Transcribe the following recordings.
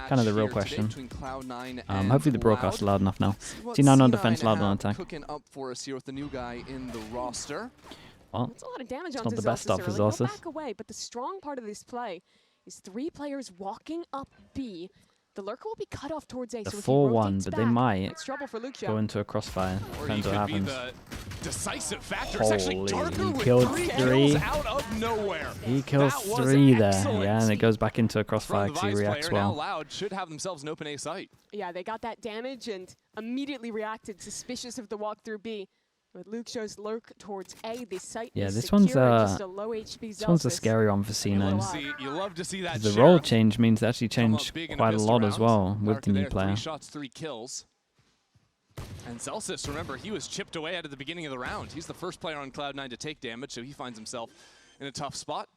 kind of the real question. Hopefully the broadcast is loud enough now. C9 on defense, loud on attack. Cooking up for us here with the new guy in the roster. Well, it's a lot of damage it's not the best stuff for Lotus. Back away, but the strong part of this play is 3 players walking up B. The lurker will be cut off towards A. The so 4-1, but they might go into a crossfire. Or Depends what happens. Decisive factor. Holy, he killed 3. Out of nowhere. He kills 3 there. Yeah, and it goes back into a crossfire because he reacts well. Loud should have themselves an open A site. Yeah, they got that damage and immediately reacted, suspicious of the walk through B. With Luke shows lurk towards A, the site is this secure, one's just a low HP this one's a scary one for C9. You love to see that. The role change means they actually changed quite a lot as well with the new player. 3 shots, 3 kills. And Celsius, remember, he was chipped away at the beginning of the round. He's the first player on Cloud9 to take damage, so he finds himself in a tough spot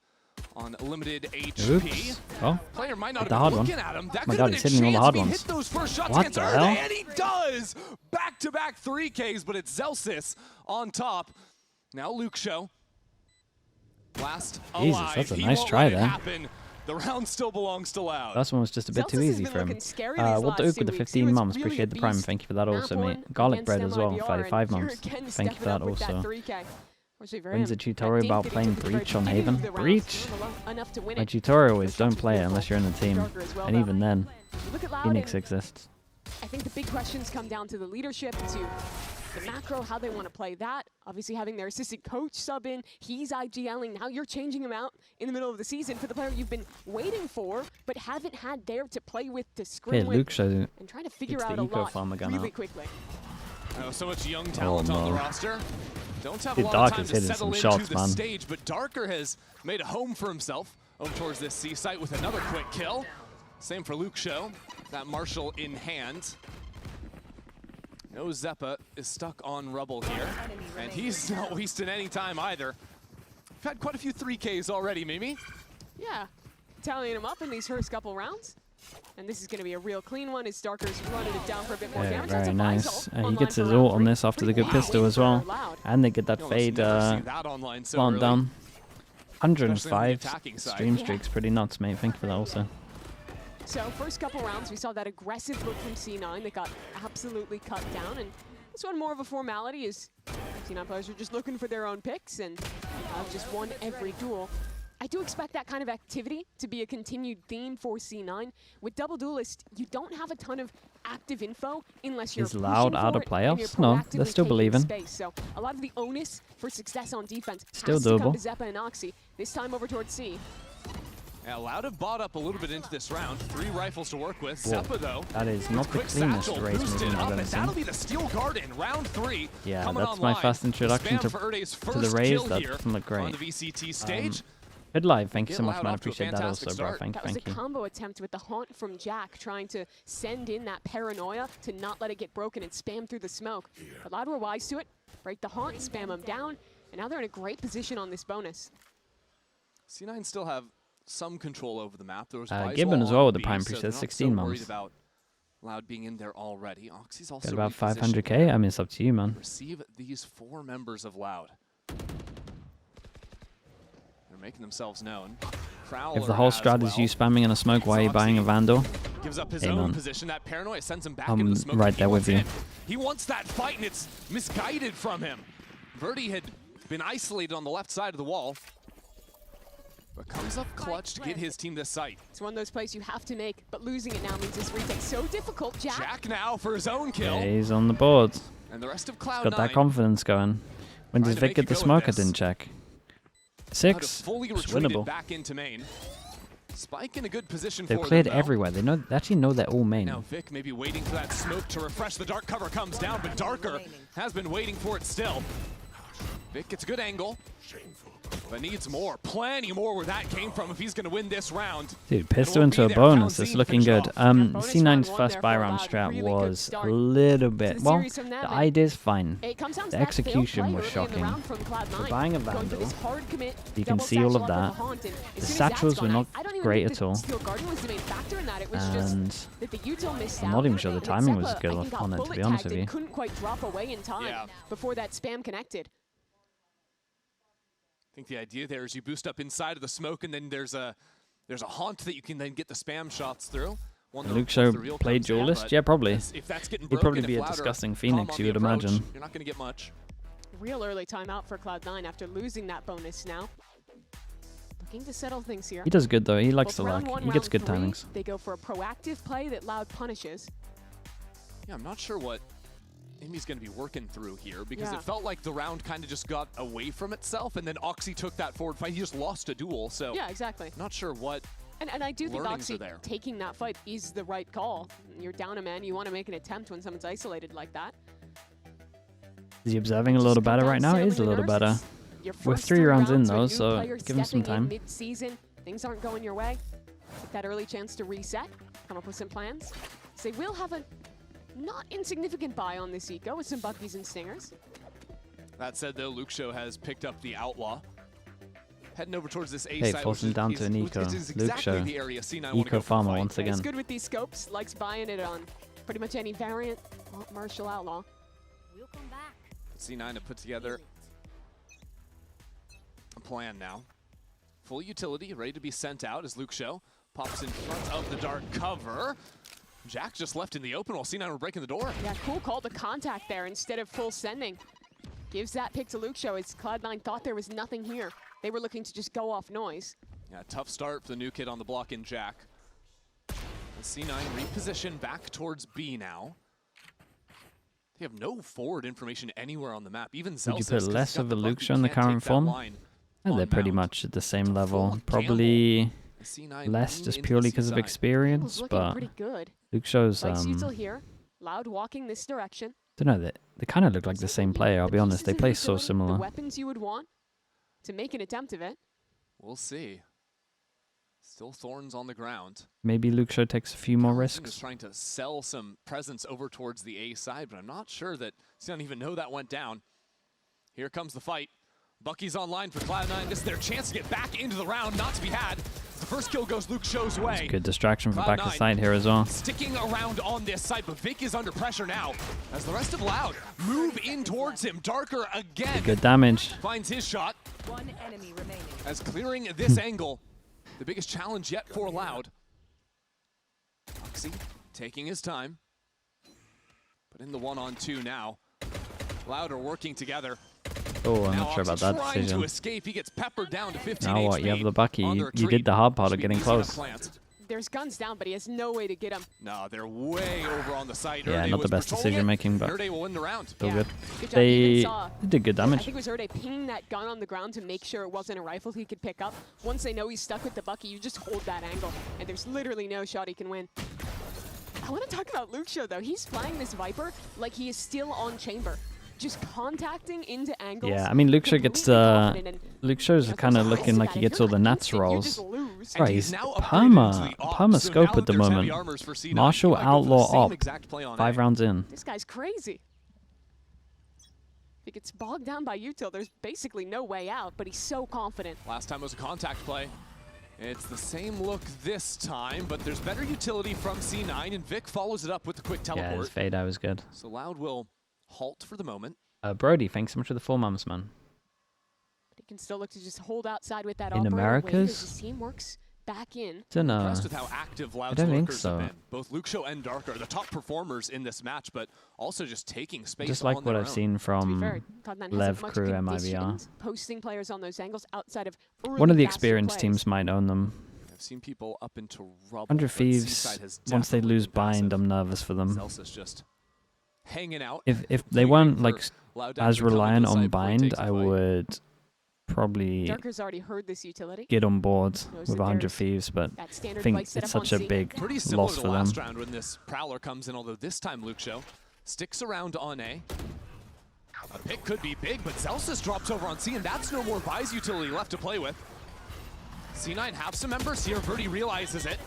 on limited HP. Oops. Oh, player might not the have hard been one. looking at him. That Oh my could god, have he's been hitting a all the chance hard if he ones. hit those first shots What against the Earth, hell? and he does! Back-to-back 3Ks, but it's Celsius on top. Now Luke Show. Last Jesus, alive. that's a He nice won't try let it there. happen. The round still belongs to Loud. Last one was just a bit too easy for him. What Duke with the 15 mums? Appreciate the prime. Thank you for that also, mate. Garlic bread as well. 35 mums. Thank you for that also. When's the tutorial about playing Breach on Haven? Breach? My tutorial is don't play it unless you're in a team. And even then, Phoenix exists. I think the big questions come down to the leadership, to the macro, how they want to play that. Obviously having their assistant coach sub in, he's IGLing. Now you're changing him out in the middle of the season for the player you've been waiting for, but haven't had there to play with, to scrim with, Luke shows it. and trying to figure out a lot really quickly. Oh, so much young talent on the roster. Don't have a lot Dark of time is to hitting settle some into shots, the man. stage, but Darker has made a home for himself over towards this C site with another quick kill. Same for Luke Show. That Marshall in hand. No Zeppa is stuck on rubble here, and he's not wasting any time either. We've had quite a few 3Ks already, Mimi. Yeah, tallying him up in these first couple rounds. And this is going to be a real clean one as Darker's running it down for a bit more damage. Very nice. He gets his ult on this after the good pistol as well. And they get that fade plant down. 105 stream streaks, pretty nuts, mate. Thank you for that also. So first couple rounds, we saw that aggressive look from C9 that got absolutely cut down. And this one more of a formality, as C9 players are just looking for their own picks and just won every duel. I do expect that kind of activity to be a continued theme for C9. With Double Duelist, you don't have a ton of active info unless you're Loud out of playoffs? No, they're still believing. So a lot of the onus for success on defense still has to come doable. to Zeppa and Oxy, this time over towards C. Yeah, Loud have bought up a little bit into this round. 3 rifles to work with. Zeppa, though, that is not the cleanest race movement I've ever seen. That'll be the Steel Garden, round 3. Yeah, that's my first introduction to the raise. That doesn't look great. On the VCT stage. Good live, thank you so much, man. I appreciate that also, bro. Thank you. That was a combo attempt with the haunt from Jack, trying to send in that paranoia to not let it get broken and spam through the smoke. But Loud were wise to it. Break the haunt, spam them down, and now they're in a great position on this bonus. C9 still have some control over the map. There was Gibbon as well with the prime so preset, 16 mums. About Loud being in there already. Oxy's also got about 500k. I mean, it's up to you, man. Receive these 4 members of Loud. They're making themselves known. If the whole strat is you spamming in a smoke while you're buying a Vandal, gives up his own position. That paranoia sends him back I'm into the smoke. right there with you. He wants that fight, and it's misguided from him. Verdi had been isolated on the left side of the wall, but comes up clutch to get his team this site. It's one of those plays you have to make, but losing it now means this retake's so difficult. Jack now for his own kill. Yeah, he's on the board. And the rest of Cloud9. Got that confidence going. When does Vic get the smoke? I didn't check. 6. Fully it's retreated winnable. back into main. Spike in a good position They've for cleared them, everywhere. They actually know they're all main. Now Vic may be waiting for that smoke to refresh. The dark cover comes down, but Darker has been waiting for it still. Vic gets a good angle, but needs more. Plenty more where that came from if he's going to win this round. Dude, pistol into a bonus. It's looking good. C9's first buy round strat was a little bit... Well, the idea's fine. The execution was shocking. For buying a Vandal, you can see all of that. The satchels were not great at all. And I'm not even sure the timing was good on it, to be honest with you. Couldn't quite drop away in time before that spam connected. I think the idea there is you boost up inside of the smoke, and then there's a haunt that you can then get the spam shots through. Luke Show played duelist? Yeah, probably. He'd probably be a disgusting Phoenix, you would imagine. You're not going to get much. Real early timeout for Cloud9 after losing that bonus now. Looking to settle things here. He does good though. He likes Both to round luck. one, He gets good round three, timings. They go for a proactive play that Loud punishes. Yeah, I'm not sure what Amy's going to be working through here because it felt like the round kind of just got away from itself, and then Oxy took that forward fight. He just lost a duel, so yeah, exactly. Not sure what. And I do think Oxy taking that fight is the right call. You're down a man. You want to make an attempt when someone's isolated like that. Is he observing a little better right now? He is a little better. We're 3 rounds in though, so give him some time. Mid-season, things aren't going your way. Take that early chance to reset, come up with some plans. So they will have a not insignificant buy on this eco with some Buckies and Stingers. That said though, Luke Show has picked up the Outlaw. Heading over towards this A hey, side. forcing down to an eco. Luke Show. Eco farmer once again. He's good with these scopes, likes buying it on pretty much any variant. Oh, Martial Outlaw. We'll come back. C9 to put together a plan now. Full utility, ready to be sent out as Luke Show pops in front of the dark cover. Jack just left in the open while C9 were breaking the door. Yeah, cool call to contact there instead of full sending. Gives that pick to Luke Show as Cloud9 thought there was nothing here. They were looking to just go off noise. Yeah, tough start for the new kid on the block in Jack. And C9 reposition back towards B now. They have no forward information anywhere on the map. Even Zelsis. Would you put less of a Luke Show in the current form? They're pretty much at the same level. Probably less just purely because of experience, but Luke Show's here. Loud walking this direction. Don't know, they kind of look like the same player, I'll be honest. They play so similar. The weapons you would want to make an attempt of it. We'll see. Still thorns on the ground. Maybe Luke Show takes a few more risks. Is trying to sell some presence over towards the A side, but I'm not sure that he doesn't even know that went down. Here comes the fight. Bucky's online for Cloud9. This is their chance to get back into the round, not to be had. The first kill goes Luke Show's way. That's good distraction for back to side here as well. Sticking around on this side, but Vic is under pressure now as the rest of Loud move in towards him. Darker again. Good damage. Finds his shot. One enemy remaining. As clearing this angle, the biggest challenge yet for Loud. Oxy taking his time, but in the 1-on-2 now. Loud are working together. Oh, I'm not sure about that decision. To escape. He gets peppered down to 15 now what? You have the Bucky. You did the hard part of getting close. There's guns down, but he has no way to get him. No, they're way over on the site. Yeah, not the best decision making, but Erde will win the round. Still good. They did good damage. I think it was Erde pinging that gun on the ground to make sure it wasn't a rifle he could pick up. Once they know he's stuck with the Bucky, you just hold that angle, and there's literally no shot he can win. I want to talk about Luke Show, though. He's flying this Viper like he is still on chamber. Just contacting into angles. Yeah, I mean, Luke Show gets Luke Show's kind of looking like he gets all the Nats rolls. Right, he's perma scope at the moment. Martial Outlaw op. 5 rounds in. This guy's crazy. If he gets bogged down by util, there's basically no way out, but he's so confident. Last time was a contact play. It's the same look this time, but there's better utility from C9, and Vic follows it up with the quick teleport. Yeah, his fade out was good. So Loud will halt for the moment. Brody, thanks so much for the 4 months, man. But he can still look to just hold outside with that in Americas. His team works back in. Don't know. Impressed with how active Loud's lurkers have been. Both Luke Show and Dark are the top performers in this match, but also just taking space. Just like what I've seen from Lev Crew MIVR. Posting players on those angles outside of one of the experienced teams might own them. I've seen people up into rubble. 100 Thieves, once they lose bind, I'm nervous for them. Just hanging out. If they weren't like as reliant on bind, I would probably already heard this utility. Get on board with 100 Thieves, but I think it's such a big loss for them. Last round when this Prowler comes in, although this time Luke Show sticks around on A. A pick could be big, but Zelsis drops over on C, and that's no more buys utility left to play with. C9 have some members here. Verdi realizes it.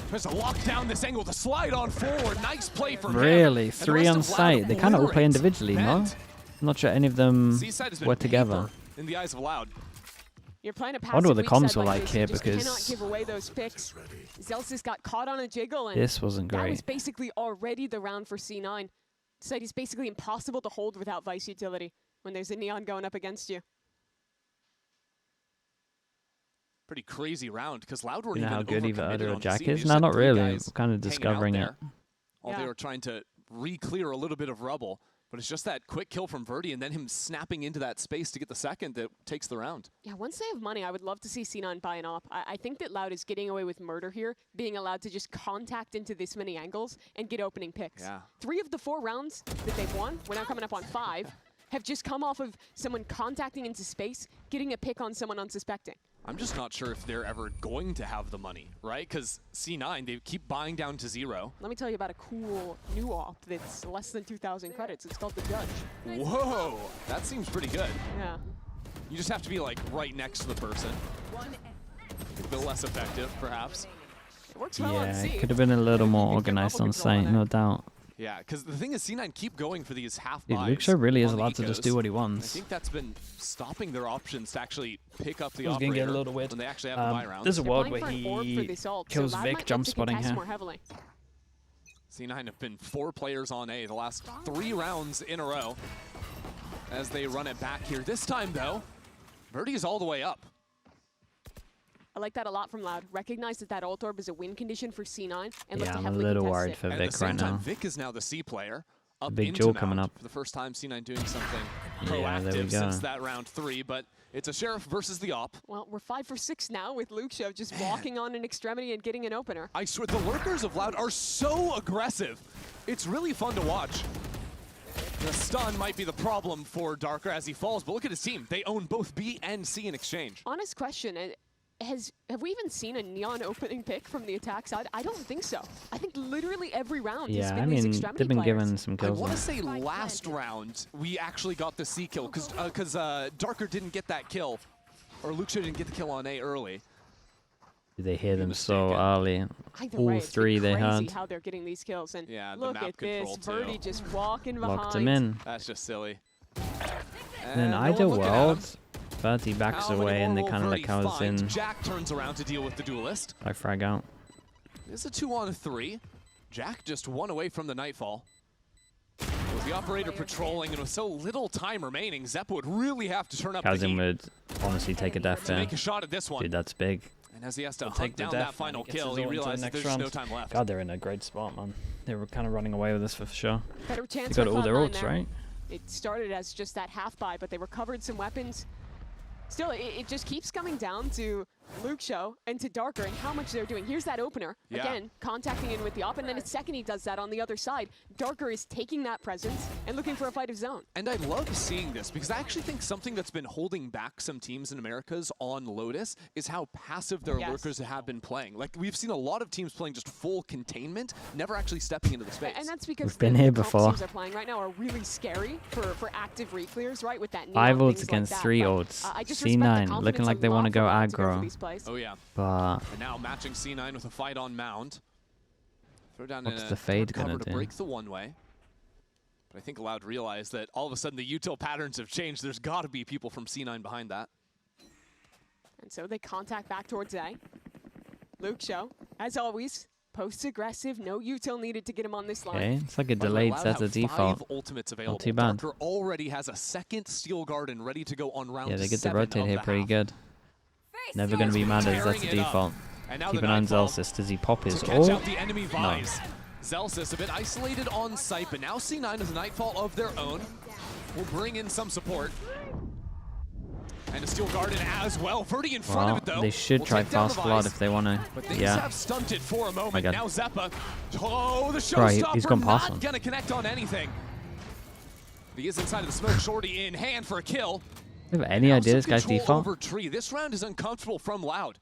There's a lock down this angle to slide on forward. Nice play from him. Really? 3 on site. They kind of all play individually, no? I'm not sure any of them were together. In the eyes of Loud. You're playing a I wonder what the comms were like here, because cannot give away those picks. Zelsis got caught on a jiggle, and this wasn't great. That was basically already the round for C9. Site is basically impossible to hold without Vice utility when there's a Neon going up against you. pretty crazy round because Loud weren't You know even how good either overcommitted Udder or on Jack C. They is? just No, had not 3 really. guys We're kind of hanging out discovering it. there while they were trying to re-clear a little bit of rubble. But it's just that quick kill from Verdi and then him snapping into that space to get the second that takes the round. Yeah, once they have money, I would love to see C9 buy an op. I think that Loud is getting away with murder here, being allowed to just contact into this many angles and get opening picks. Yeah. 3 of the 4 rounds that they've won, we're now coming up on 5, have just come off of someone contacting into space, getting a pick on someone unsuspecting. I'm just not sure if they're ever going to have the money, right? Because C9, they keep buying down to 0. Let me tell you about a cool new op that's less than 2,000 credits. It's called The Judge. Whoa, that seems pretty good. Yeah. You just have to be like right next to the person. A bit less effective, perhaps. It works well on Yeah, C. it could have been a little more You get organized bubble on control on site, it. no doubt. Yeah, because the thing is, C9 keep going for these half Dude, buys. Luke Show really is on the allowed to just ecos. do what he I wants. think that's been stopping their options to actually pick up the It was gonna get a operator little weird. when they actually have the buy rounds. There's a They're world playing where for an orb for he this ult, kills so Loud Vic might jump look to spotting contest here. more heavily. C9 have been 4 players on A the last 3 rounds in a row as they run it back here. This time, though, Verdi is all the way up. I like that a lot from Loud. Recognize that that ult orb is a win condition for C9 and look Yeah, to I'm a heavily little contest worried it. for And at Vic the same right time, now. Vic is now the C player. Up big into duel Mount coming up. For the first time, C9 doing something Yeah, there we proactive go. since that round 3, but it's a Sheriff versus the op. Well, we're 5 for 6 now with Luke Show just walking on an extremity and getting an opener. I swear, the lurkers of Loud are so aggressive. It's really fun to watch. The stun might be the problem for Darker as he falls, but look at his team. They own both B and C in exchange. Honest question, have we even seen a Neon opening pick from the attack side? I don't think so. I think literally every round has Yeah, been I these mean, extremity they've been players. given some I kills. want to there. say last round we actually got the C kill because Darker didn't get that kill, or Luke didn't get the kill on A early. They hear them so mistaken. early. Either All way, it's 3 been they crazy had. how they're getting these kills. And Yeah, the look map at this, control, too. Verdi just walking behind. Locked him in. That's just silly. And in no one Ideal looking at him. World, Verdi backs How many away and they more kind of will let Verdi cows find? in. Jack turns around to deal with the duelist. I frag out. It's a 2-on-3. Jack just 1 away from the Nightfall. With the operator patrolling and with so little time remaining, Zeppa would really have to turn up the Kazim heat would honestly take a death to there. make a shot at this one. Dude, that's big. And as he has to He'll hunt take the down death, that final man. He gets kill, his he ult into the realizes next there's round. just no time left. God, they're in a great spot, man. They were kind of running away with this for sure. Better chance They for got all their Cloud9 ults, there. right? It started as just that half buy, but they recovered some weapons. Still, it just keeps coming down to Luke Show and to Darker and how much they're doing. Here's that opener. Yeah. Again, contacting in with the op, and then a second he does that on the other side. Darker is taking that presence and looking for a fight of zone. And I love seeing this because I actually think something that's been holding back some teams in Americas on Lotus is how passive their Yes. lurkers have been playing. Like, we've seen a lot of teams playing just full containment, never actually stepping into the space. And that's because We've been the here comp before. teams are playing right now are really scary for active re-clears, right? With that 5 neon, ults things against like that. 3 But, ults. I just respect the C9 confidence looking like a they want lot to go from Loud to go for aggro. these plays. Oh, yeah. But And now matching C9 with a fight on Mound. Throw down What's a the fade cover gonna to do? break the one-way. But I think Loud realized that all of a sudden the util patterns have changed. There's got to be people from C9 behind that. And so they contact back towards A. Luke Show, as always, posts aggressive, no util needed to get him on this line. okay, it's like a By the way, delayed Loud set have of default. 5 ultimates available. too bad. Darker already has a second Steel Garden ready to go on round Yeah, they get to 7 rotate of here the pretty half. good. Never going to be mad as Tearing that's a it up. default. And now Keep the an eye on Nightfall Zelsis. Does he pop his to catch out ult? the enemy Vise. Zelsis a bit isolated on site, but now C9 has a Nightfall of their own. Will bring in some support. And a Steel Garden as well. Verdi in front Well, of it, though. they should Will try take down the fast blood Vise, if they want to. But things Yeah. have stunted for a moment. God. Now Zeppa. Oh, the Right, showstopper he's gone past not him. going to connect on anything. He is inside of the smoke. Shorty in hand for a kill. Do you have any Now idea some this guy's control default? over Tree. This round is uncomfortable from Loud.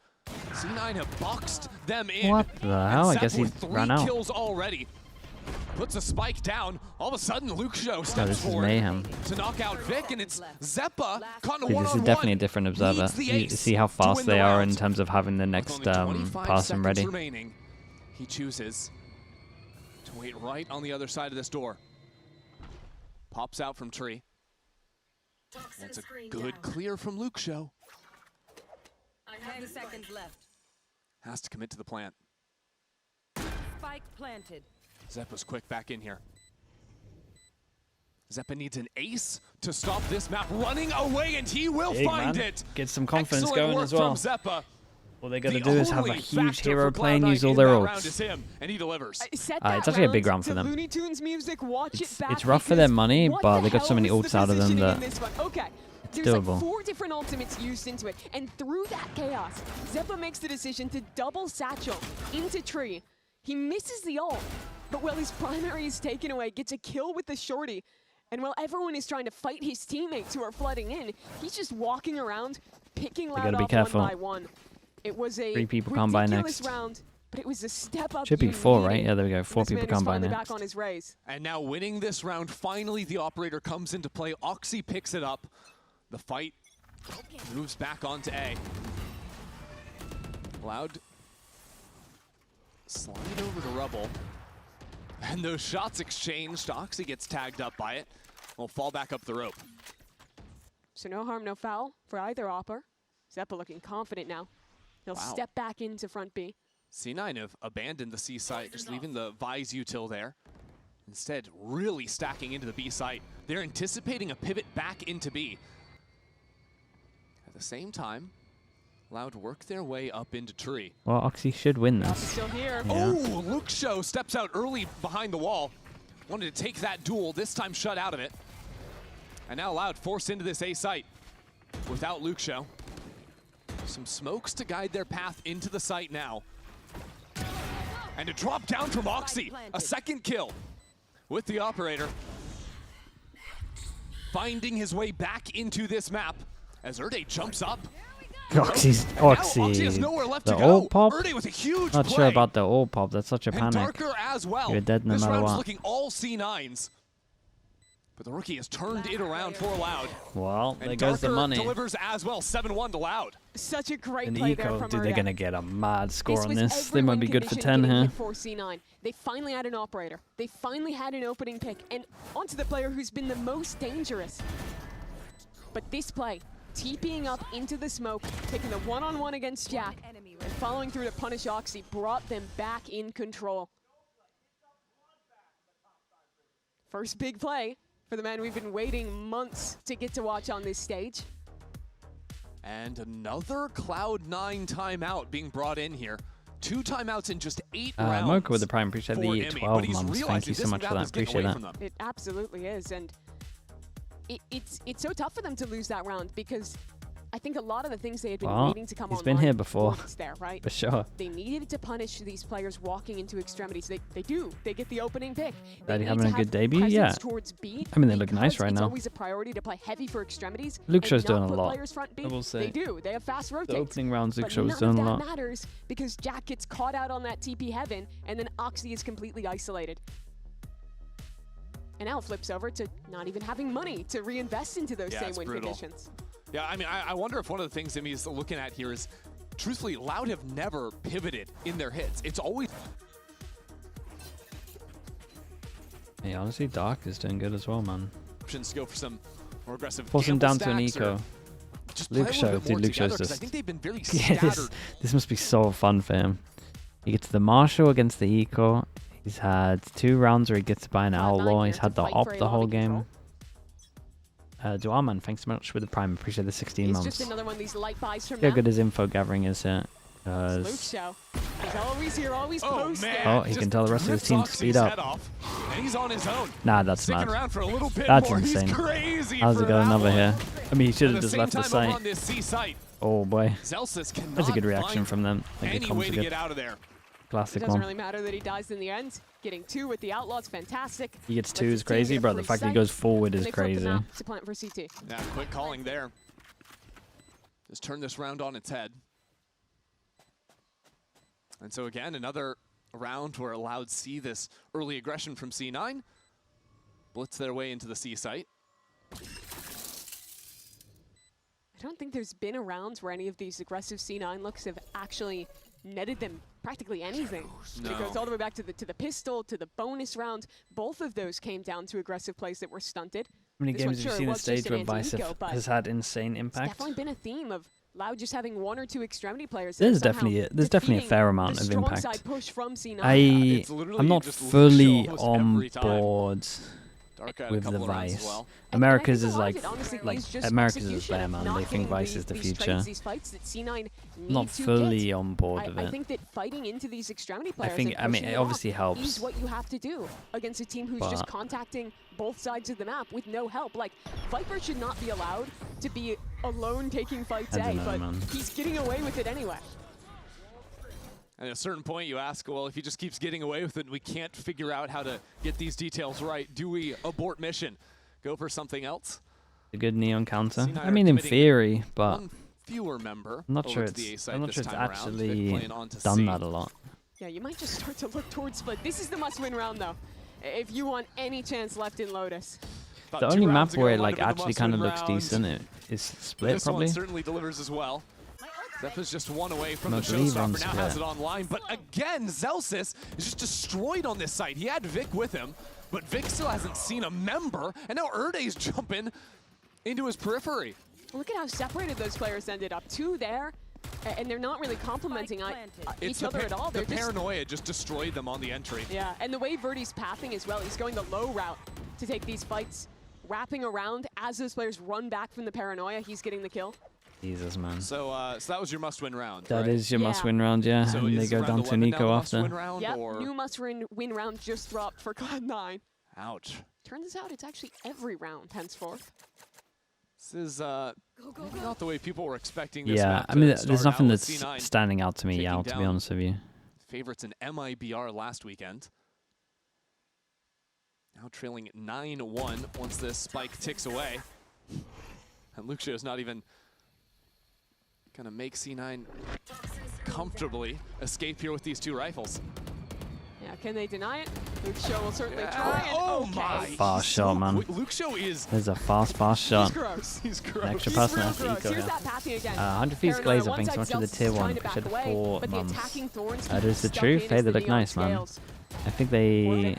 C9 have boxed them in. What the hell? I And guess Zep he with 3 ran out. kills already. Puts a spike down. All of a sudden, Luke Show steps this is forward mayhem. to knock out Vic, and it's Zeppa caught in a Dude, one-on-one. this is definitely a different observer. Needs the You ace see how to fast win the they are round. in terms of having the With next only 25 person seconds ready. remaining, he chooses to wait right on the other side of this door. Pops out from Tree. That's a good clear from Luke Show. 10 seconds left. Has to commit to the plant. Spike planted. Zeppa's quick back in here. Zeppa needs an ace to stop this map running away, and he will Big find man. it. Get some confidence Excellent going work as well. from Zeppa. All they got to do is have a huge hero play and use all their ults. And he delivers. It's actually a big round for them. Looney Tunes music, watch it back It's rough for their money, but they got so many hell is ults out of them that okay. it's There's doable. like 4 different ultimates used into it, and through that chaos, Zeppa makes the decision to double satchel into tree. He misses the ult, but while his primary is taken away, gets a kill with the shorty. And while everyone is trying to fight his teammates who are flooding in, he's just walking around, picking Loud off careful. 1 by 1. It was a 3 people come by ridiculous next. round, but it was a step up. Should be you 4, right? needed. Yeah, there we go. 4 This man people is come by finally next. back on his raise. And now winning this round, finally the operator comes into play. Oxy picks it up. The fight moves back onto A. Loud slide over to Rubble. And those shots exchanged. Oxy gets tagged up by it. Will fall back up the rope. So no harm, no foul for either Opper. Zeppa looking confident now. He'll step back into front B. C9 have abandoned the C site, just leaving the Vise util there. Instead, really stacking into the B site. They're anticipating a pivot back into B. At the same time, Loud work their way up into tree. Well, Oxy should win this. Still here. Yeah. Oh, Luke Show steps out early behind the wall. Wanted to take that duel, this time shut out of it. And now Loud forced into this A site without Luke Show. Some smokes to guide their path into the site now. And a drop down from Oxy. A second kill with the operator. Finding his way back into this map as Erde jumps up. Oxy has nowhere left the to go. ult pop? Erde with a huge Not play. sure about the ult pop. That's such a And panic. Darker as well. You're dead no this matter round's what. looking all C9s. But the rookie has turned it around for Loud. Well, And there goes the Darker money. delivers as well, 7-1 to Loud. Such a great And play there Eco, from dude, they're Erde. going to get a mad score This on was this. They might every be win good for condition 10 getting here. hit for C9. They finally had an operator. They finally had an opening pick. And onto the player who's been the most dangerous. But this play, TPing up into the smoke, taking the one-on-one against Jack, and following through to punish Oxy, brought them back in control. First big play for the man we've been waiting months to get to watch on this stage. And another Cloud9 timeout being brought in here. 2 timeouts in just 8 rounds. Mocha with the prime. Appreciate for the Emmy, 12 but he's months. Thank realizing you so this much for map that. is getting Appreciate away that. from them. It absolutely is, and it's so tough for them to lose that round because I think a lot of the things they had been waiting to come he's online been here before. weren't there, right? For sure. They needed to punish these players walking into extremities. They do. They get the opening pick. They Daddy need having to a good have debut? presence Yeah. Towards B I mean, they look nice because right it's now. always a priority to play heavy for extremities. Luke and Show's not doing a put lot. Players front B. I will say. They do. They have fast rotates. The opening rounds, Luke But Show was none doing a of that lot. matters because Jack gets caught out on that TP heaven, and then Oxy is completely isolated. And now it flips over to not even having money to reinvest into those same win conditions. Yeah, I mean, I wonder if one of the things Emmy's looking at here is, truthfully, Loud have never pivoted in their hits. It's always... Hey, honestly, Dark is doing good as well, man. options to go for some more aggressive Force him gamble down to an stacks or eco. just play Luke a little Show, bit more dude, Luke together, Show's 'cause I just... think they've been very Yeah, scattered. this must be so fun for him. He gets the Marshal against the Eco. He's had 2 rounds where he gets to buy an Outlaw. He's had the Op the whole game. Dualman, thanks so much with the Prime. Appreciate the 16 It's months. just another one of these light buys from How now. good his info gathering is here. Luke Show. He's always here, always posted. Oh, he can tell the rest of his team to speed up. And he's on his own. Nah, that's Sticking mad. around for a little bit That's more. insane. He's crazy. How's for it got that another one. here? I mean, he should At have the just same left the time over site. on this C site, Oh boy. Zelsis cannot That's a good reaction find from them. I think any it comes way a to good get out of there. It classic doesn't one. really matter that he dies in the end. Getting 2 with the Outlaw is fantastic. He gets Lets 2 his is team crazy, get a but the free fact that he site, goes forward and is they flip the crazy. map to plant for CT. Yeah, quick calling there. Just turn this round on its head. And so again, another round where Loud see this early aggression from C9. Blitz their way into the C site. I don't think there's been a round where any of these aggressive C9 looks have actually netted them practically anything. No. It goes all the way back to the pistol, to the bonus round. Both of those came down to aggressive plays that were stunted. How many This one, games have sure, you it seen the was just stage an where Vice anti-eco, but has had insane It's impact? definitely been a theme of Loud just having 1 or 2 extremity players. There's somehow definitely a fair amount the of strong impact. side push from C9. It's literally I'm not just Luke fully shows on every time. board with the Vice. America's is like America's is there, man. They think Vice is the future. Not fully on board with it. I think that fighting into these extremity players, I mean, it obviously helps. Is what you have to do against a team who's just contacting both sides of the map with no help. Like, Viper should not be allowed to be alone taking fights A, but he's getting away with it anyway. And at a certain point, you ask, well, if he just keeps getting away with it, we can't figure out how to get these details right. Do we abort mission? Go for something else? A good neon counter. I mean, in theory, but one fewer member. I'm not sure it's actually done that a lot. Yeah, you might just start to look towards split. This is the must-win round, though, if you want any chance left in Lotus. The only map where it like actually kind of looks decent is split, this probably. This one certainly delivers as well. Zeppa's just one away from the showstopper, now has it online, but again, Zelsis is just destroyed on this site. He had Vic with him, but Vic still hasn't seen a member, and now Erde's jumping into his periphery. Look at how separated those players ended up. Two there, and they're not really complimenting each other at all. The paranoia just destroyed them on the entry. Yeah, and the way Verdi's pathing as well, he's going the low route to take these fights, wrapping around as those players run back from the paranoia, he's getting the kill. Jesus, man. So that was your must-win round, That is your must-win round, yeah. So and they go down to Nico after. Yep, new must-win round just dropped for Cloud9. Ouch. Turns out it's actually every round henceforth. This is maybe not the way people were expecting this. Yeah, I mean, there's nothing that's standing out to me, to be honest with you. Favorites in MIBR last weekend. Now trailing 9-1 once this spike ticks away. And Luxio's not even gonna make C9 comfortably escape here with these two rifles. Yeah, can they deny it? Luxio will certainly try. Oh my! Fast shot, man. Luxio is... There's a fast shot. He's gross. He's gross. An extra person has to eco Here's that passing again. 100 feet glaze, I think, so much of the tier 1. Appreciate the 4 months. That is the truth. Hey, they look nice, man. I think they...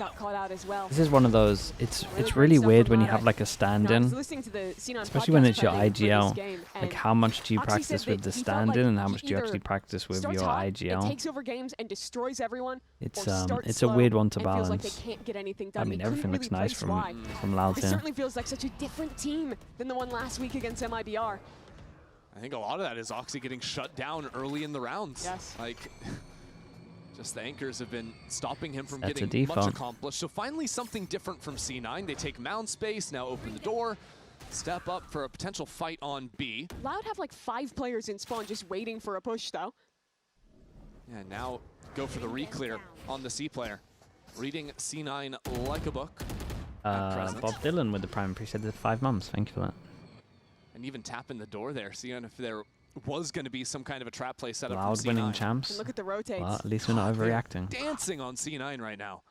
This is one of those... It's really weird when you have like a stand-in. Especially when it's your IGL. Like, how much do you practice with the stand-in and how much do you actually practice with your IGL? Takes over games and destroys everyone. It's a weird one to balance. Like they can't get anything done. I mean, everything looks nice from Loud here. It certainly feels like such a different team than the one last week against MIBR. I think a lot of that is Oxy getting shut down early in the rounds. Yes. Like, just the anchors have been stopping him from getting much accomplished. So finally something different from C9. They take mound space, now open the door, step up for a potential fight on B. Loud have like 5 players in spawn just waiting for a push though. Yeah, now go for the re-clear on the C player. Reading C9 like a book. Bob Dylan with the prime, appreciate the 5 months. Thank you for that. And even tapping the door there, seeing if there was going to be some kind of a trap play set up Loud from C9. winning champs. And look at the rotates. Well, at least we're not overreacting. Dancing on C9 right now.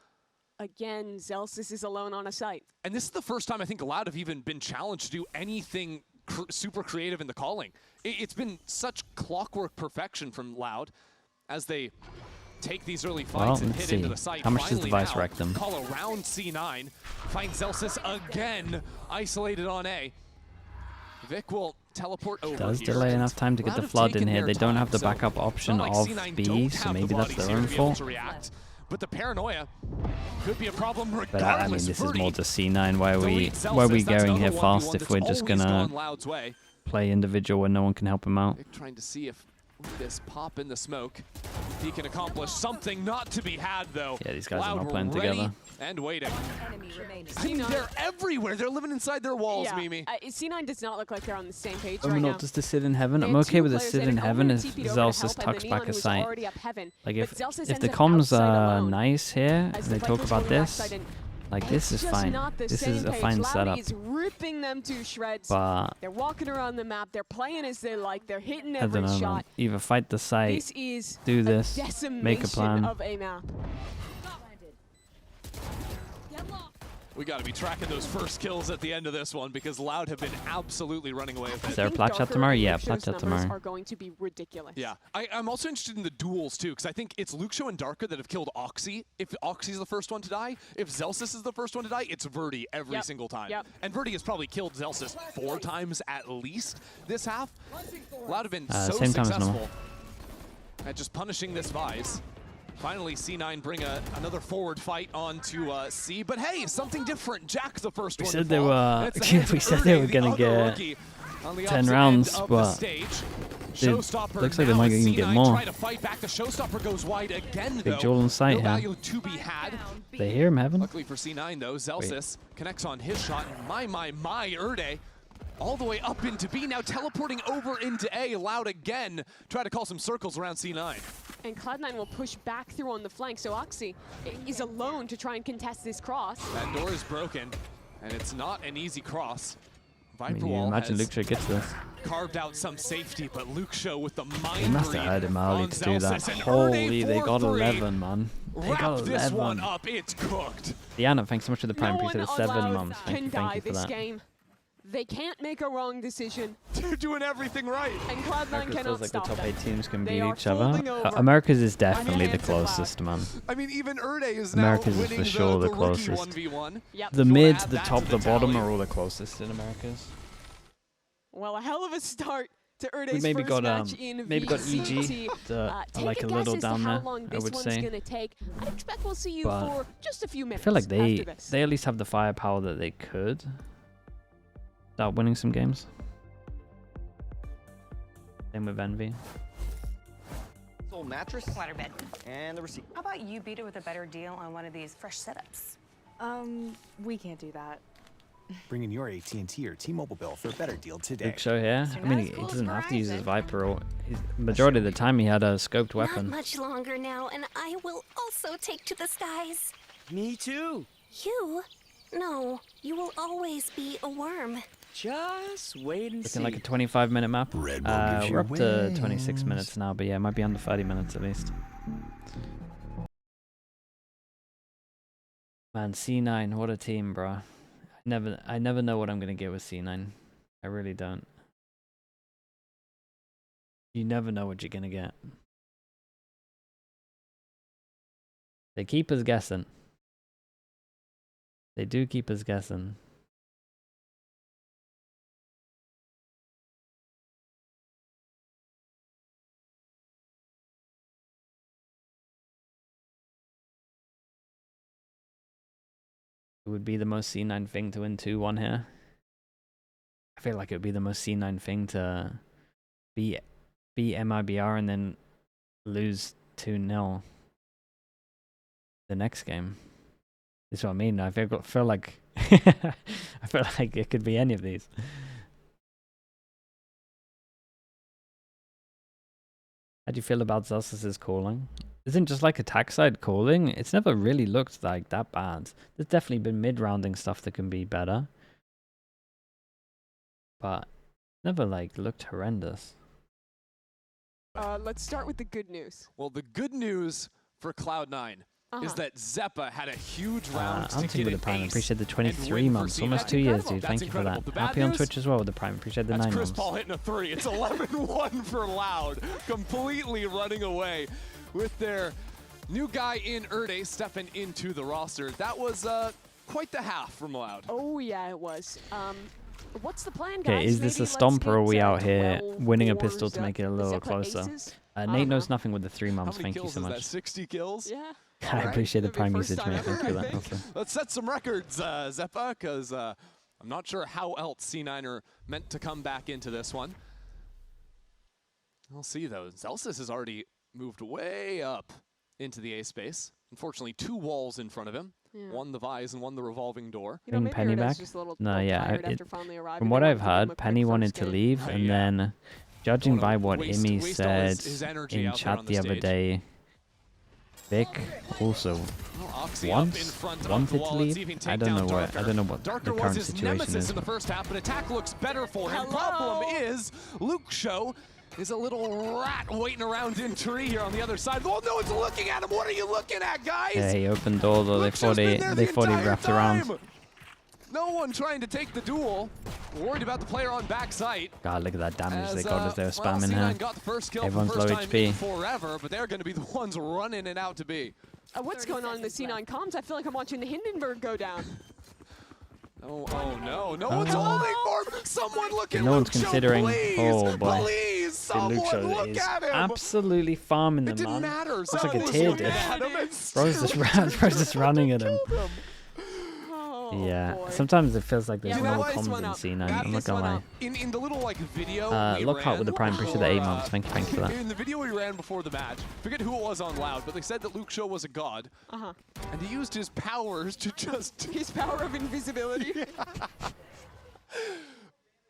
Again, Zelsis is alone on a site. And this is the first time I think Loud have even been challenged to do anything super creative in the calling. It's been such clockwork perfection from Loud as they take these early fights and hit into the site. How much does the Vice wreck them? Call around C9, find Zelsis again, isolated on A. Vic will teleport over Does here. Delay enough time to get the flood in here. They don't have the backup option of B, so maybe that's their own fault. But the paranoia could be a problem regardless. But I mean, this is more to C9. Why are we going here fast if we're just gonna play individual when no one can help him out? Vic trying to see if this pop in the smoke, he can accomplish something not to be had though. Yeah, these guys are not playing together. And waiting. I mean, they're everywhere. They're living inside their walls, Mimi. C9 does not look like they're on the same page right now. Just to sit in heaven. I'm okay with the sit in heaven if Zelsis tucks back a site. Like if the comms are nice here and they talk about this, like this is fine. This is a fine setup. He's ripping them to shreds. But they're walking around the map. They're playing as they like. They're hitting every I don't know, shot. man. Either fight the site, This is do this, make a plan. Of a map. We got to be tracking those first kills at the end of this one because Loud have been absolutely running away with it. Is there a plat chat tomorrow? Yeah, plat chat tomorrow. Are going to be ridiculous. Yeah, I'm also interested in the duels too because I think it's Luxio and Darker that have killed Oxy. If Oxy's the first one to die, if Zelsis is the first one to die, it's Verdi every single time. And Verdi has probably killed Zelsis 4 times at least this half. Loud have been so successful at just punishing this Vise. Finally, C9 bring another forward fight onto C, but hey, something different. Jack the first one. We said they were. We said they were gonna get 10 rounds, but it looks like they might even get more. Try to fight back. The showstopper goes wide again, Big Joel in sight here. value to be had. They hear him, Heaven. Luckily for C9 though, Zelsis connects on his shot. My, Erde. All the way up into B, now teleporting over into A, Loud again. Try to call some circles around C9. And Cloud9 will push back through on the flank, so Oxy is alone to try and contest this cross. That door is broken, and it's not an easy cross. Viper Wall imagine Luke Show gets this. Carved out some safety, but Luke Show with the mind They must have had him early to do that. Holy, they got 11, man. They got 11. This one up, it's cooked. Deanna, thanks so much for the prime. Appreciate the 7 months. Thank you for that. Game. They can't make a wrong decision. They're doing everything right. And Cloud9 cannot feels like stop the top 8 teams can beat each other. other. America's is definitely the closest, man. I mean, even Erde is America's now is for sure the closest. 1v1. Yep. The mid, the top, the bottom are all the closest in America's. Well, a hell of a start to Erde's we maybe first got match in maybe got VCT. EG like a little down there, I would say. I expect we'll see you for just a few minutes. I feel like they at least have the firepower that they could start winning some games. Same with Envy. Sold mattress, waterbed, and the receipt. How about you beat it with a better deal on one of these fresh setups? We can't do that. Bring in your AT&T or T-Mobile bill for a better deal today. Luke Show here. I mean, he doesn't have to use his Viper. Or majority of the time, he had a scoped weapon. Not much longer now, and I will also take to the skies. Me too. You? No, you will always be a worm. Just wait and see. Looking like a 25-minute map. Red We're up to 26 minutes now, but yeah, it might be under 30 minutes at least. Man, C9, what a team, bro. I never know what I'm gonna get with C9. I really don't. You never know what you're gonna get. They keep us guessing. They do keep us guessing. It would be the most C9 thing to win 2-1 here. I feel like it would be the most C9 thing to beat MIBR and then lose 2-0 the next game. That's what I mean. I feel like I feel like it could be any of these. How do you feel about Zelsis' calling? Isn't just like attack side calling? It's never really looked like that bad. There's definitely been mid-rounding stuff that can be better. But never like looked horrendous. Let's start with the good news. Well, the good news for Cloud9 is that Zeppa had a huge round to I'm get with the prime. Appreciate the 23 months. Almost 2 years, dude. Thank you for that. Happy on Twitch as well with the prime. Appreciate the 9 months. Chris Paul hitting a 3. It's 11-1 for Loud. Completely running away with their new guy in Erde stepping into the roster. That was quite the half from Loud. Oh, yeah, it was. What's the plan, guys? Okay, is this a stomp or are we out here winning a pistol to make it a little closer? Nate knows nothing with the 3 months. Thank you so much. That 60 kills? Yeah. I appreciate the prime usage, mate. Thank you for that. Also. Let's set some records, Zeppa, because I'm not sure how else C9 are meant to come back into this one. We'll see, though. Zelsis has already moved way up into the A space. Unfortunately, 2 walls in front of him. Yeah. One the Vise and one the revolving door. You know, Penny back? No, yeah. From what I've heard, Penny wanted to leave, and then, judging by what Imi said in chat the other day, Vic also wanted to leave. I don't know what the current situation is. In the first half, but attack looks better for him. Problem is, Luke Show is a little rat waiting around in tree here on the other side. Oh, no one's looking at him. What are you looking at, guys? Yeah, he opened door though. They thought he wrapped around. No one trying to take the duel. Worried about the player on back site. God, look at that damage they got as they were spamming C9 here. got the first kill Everyone's for low first time in HP. forever, but they're going to be the ones running it out to be. What's going on in the C9 comms? I feel like I'm watching the Hindenburg go down. Oh no, no one's holding for him. Someone look at no Luke one's considering. Show, please, Oh boy. Please someone look is at him. absolutely farming It them, didn't man. matter. Looks like a Someone tear was looking dish. at him and Bro's just running at him. killed him. Oh, Yeah, boy. sometimes it feels like there's Yeah, no wrap this comms one in up. C9. Wrap I'm not this gonna one lie. up. In the little like video we Lockhart with the prime. Appreciate the 8 months. Thank you for that. In the video we ran before the match, forget who it was on Loud, but they said that Luke Show was a god, and he used his powers to just His power of invisibility.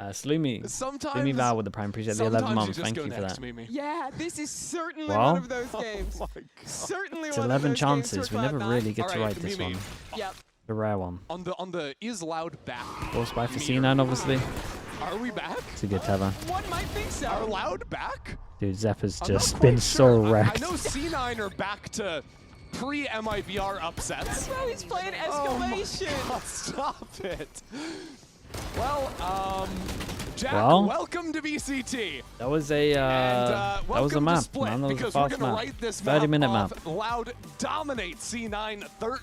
Sloomy. Sloomy Val with the prime. Appreciate the 11 months. Thank you for that. Yeah, this is certainly Well, one of those games. Certainly It's one 11 of those chances. games We for never Cloud9. really get to Alright, write this Mimi. one. Yep. The rare one. On the is Loud back. Force by for meter. C9, obviously. Are we back? It's a good tether. One might think so. Are Loud back? Dude, Zeppa's I'm just not been quite so sure. wrecked. I know C9 are back to pre-MIBR upsets. Bro, he's playing Oh my escalation. God, stop it. Well, Jack, Well, welcome to VCT. That was a that was a welcome to map, Split, man. That was a because fast we're gonna map. write this 30-minute off. map. Loud dominates C9